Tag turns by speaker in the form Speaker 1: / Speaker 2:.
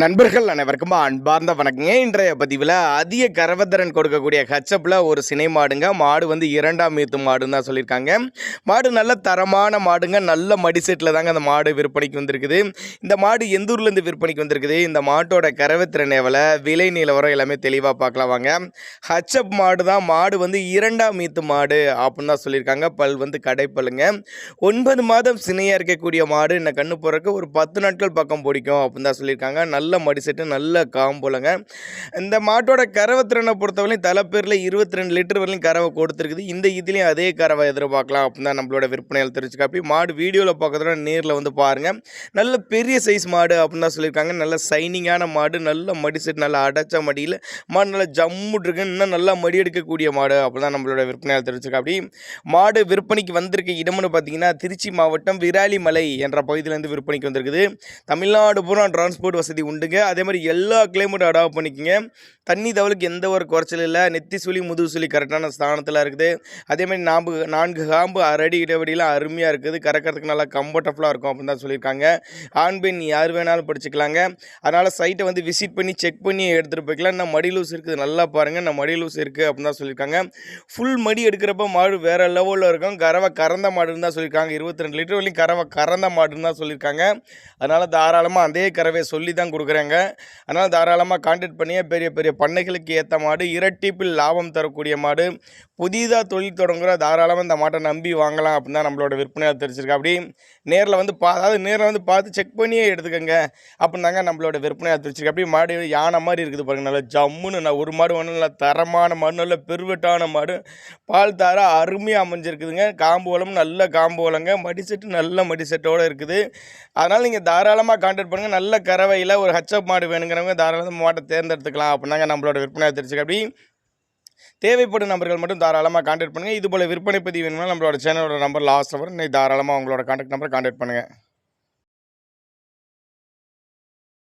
Speaker 1: நண்பர்கள் அனைவருக்கும் அன்பார்ந்த வணக்கங்க. இன்றைய பதிவில் அதிக கரவத்திறன் கொடுக்கக்கூடிய ஹச்சப்பில் ஒரு சினை மாடுங்க. மாடு வந்து 2ஆம் ஈத்து மாடுன்னு தான் சொல்லியிருக்காங்க. மாடு நல்ல தரமான மாடுங்க. நல்ல மடிசெட்டில் தாங்க அந்த மாடு விற்பனைக்கு வந்திருக்குது. இந்த மாடு எந்த ஊர்லேருந்து விற்பனைக்கு வந்திருக்குது, இந்த மாட்டோட கரவத்திறன் எவ்வளோ, விலை நிலவரம் எல்லாமே தெளிவாக பார்க்கலாம் வாங்க. ஹச்சப் மாடு தான். மாடு வந்து 2ஆம் ஈத்து மாடு அப்படின்னு தான் சொல்லியிருக்காங்க. பல் வந்து கடைப்பல்லுங்க. 9 மாதம் சினையாக இருக்கக்கூடிய மாடு இந்த கண்ணு போகிறக்கு ஒரு 10 நாட்கள் பக்கம் பிடிக்கும் அப்படின்னு தான் சொல்லியிருக்காங்க. நல்ல மடிசெட்டு, நல்ல காம்புலங்க. இந்த மாட்டோட கறவைத்திறனை பொறுத்தவரையும் தலைப்பேரில் 22 லிட்டர் வரையும் கறவை கொடுத்துருக்குது. இந்த இதுலேயும் அதே கறவை எதிர்பார்க்கலாம் அப்படின்னு தான் நம்மளோட விற்பனையில் தெரிஞ்சுக்க. அப்படி மாடு வீடியோவில் பார்க்கறதோட நேரில் வந்து பாருங்கள். நல்ல பெரிய சைஸ் மாடு அப்படின்னு தான் சொல்லியிருக்காங்க. நல்ல சைனிங்கான மாடு, நல்ல மடிசெட்டு, நல்லா அடைச்ச மடியில் மாடு நல்லா ஜம்முட்டு இருக்கு. இன்னும் நல்லா மடி எடுக்கக்கூடிய மாடு அப்படின்னு தான் நம்மளோட விற்பனையில் தெரிஞ்சுக்க. அப்படி மாடு விற்பனைக்கு வந்திருக்க இடம்னு பார்த்தீங்கன்னா திருச்சி மாவட்டம் விராலிமலை என்ற பகுதியிலேருந்து விற்பனைக்கு வந்திருக்குது. தமிழ்நாடு பூரா டிரான்ஸ்போர்ட் வசதி உண்டுங்க. அதே மாதிரி எல்லா கிளைமேட்டும் அடாப்ட் பண்ணிக்கோங்க. தண்ணி தவளுக்கு எந்த ஒரு குறைச்சல் இல்லை. நெத்தி சுழி முதுகு சுழி கரெக்டான ஸ்தானத்தில் இருக்குது. அதே மாதிரி 4 காம்பு அரடி இடைவெளியெலாம் அருமையாக இருக்குது. கறக்கிறதுக்கு நல்லா கம்ஃபர்டபுளாக இருக்கும் அப்படின்னு தான் சொல்லியிருக்காங்க. ஆண் பெண் யார் வேணாலும் படிச்சுக்கலாங்க. அதனால் சைட்டை வந்து விசிட் பண்ணி செக் பண்ணி எடுத்துகிட்டு போய்க்கலாம். இன்னும் மடி லூஸ் இருக்குது, நல்லா பாருங்கள். இன்னும் மடி லூஸ் இருக்குது அப்படின்னு தான் சொல்லியிருக்காங்க. ஃபுல் மடி எடுக்கிறப்ப மாடு வேறு லெவலில் இருக்கும். கறவை கறந்த மாடுன்னு தான் சொல்லியிருக்காங்க. 22 லிட்டர் வரையும் கறவை கறந்த மாடுன்னு தான் சொல்லியிருக்காங்க. அதனால் தாராளமாக அதே கறவையை சொல்லி தான் கொடுக்குறாங்க. அதனால் தாராளமாக கான்டாக்ட் பண்ணி பெரிய பெரிய பண்ணைகளுக்கு ஏற்ற மாடு, இரட்டிப்பில் லாபம் தரக்கூடிய மாடு, புதிதாக தொழில் தொடங்குகிற தாராளமாக இந்த மாட்டை நம்பி வாங்கலாம் அப்படின்னு தான் நம்மளோட விற்பனையாக தெரிஞ்சிருக்கு. அப்படி நேரில் வந்து நேரில் வந்து பார்த்து செக் பண்ணியே எடுத்துக்கோங்க அப்படின்னு தாங்க நம்மளோட விற்பனையாக தெரிஞ்சிருக்கு. அப்படி மாடு யானை மாதிரி இருக்குது பாருங்கள். நல்லா ஜம்முன்னு நான் ஒரு மாடு ஒன்று நல்லா தரமான மாடு, நல்ல பெருவெட்டான மாடு, பால் தார அருமையாக அமைஞ்சிருக்குதுங்க. காம்பு வளம் நல்ல காம்பு வளங்க, மடிசெட்டு நல்ல மடிசெட்டோடு இருக்குது. அதனால் நீங்கள் தாராளமாக கான்டாக்ட் பண்ணுங்கள். நல்ல கறவையில் ஒரு ஹச்சப் மாடு வேணுங்கிறவங்க தாராளமாக மாட்டை தேர்ந்தெடுத்துக்கலாம் அப்படின்னாங்க நம்மளோட விற்பனையாக தெரிஞ்சுக்க. அப்படி தேவைப்படும் நம்பர்கள் மட்டும் தாராளமாக கான்டாக்ட் பண்ணுங்கள். இதுபோல் விற்பனை பதிவு வேணும்னா நம்மளோட சேனலோட நம்பர் லாஸ்ட் நம்பர் தாராளமாக உங்களோட கான்டாக்ட் நம்பரை கான்டாக்ட் பண்ணுங்கள்.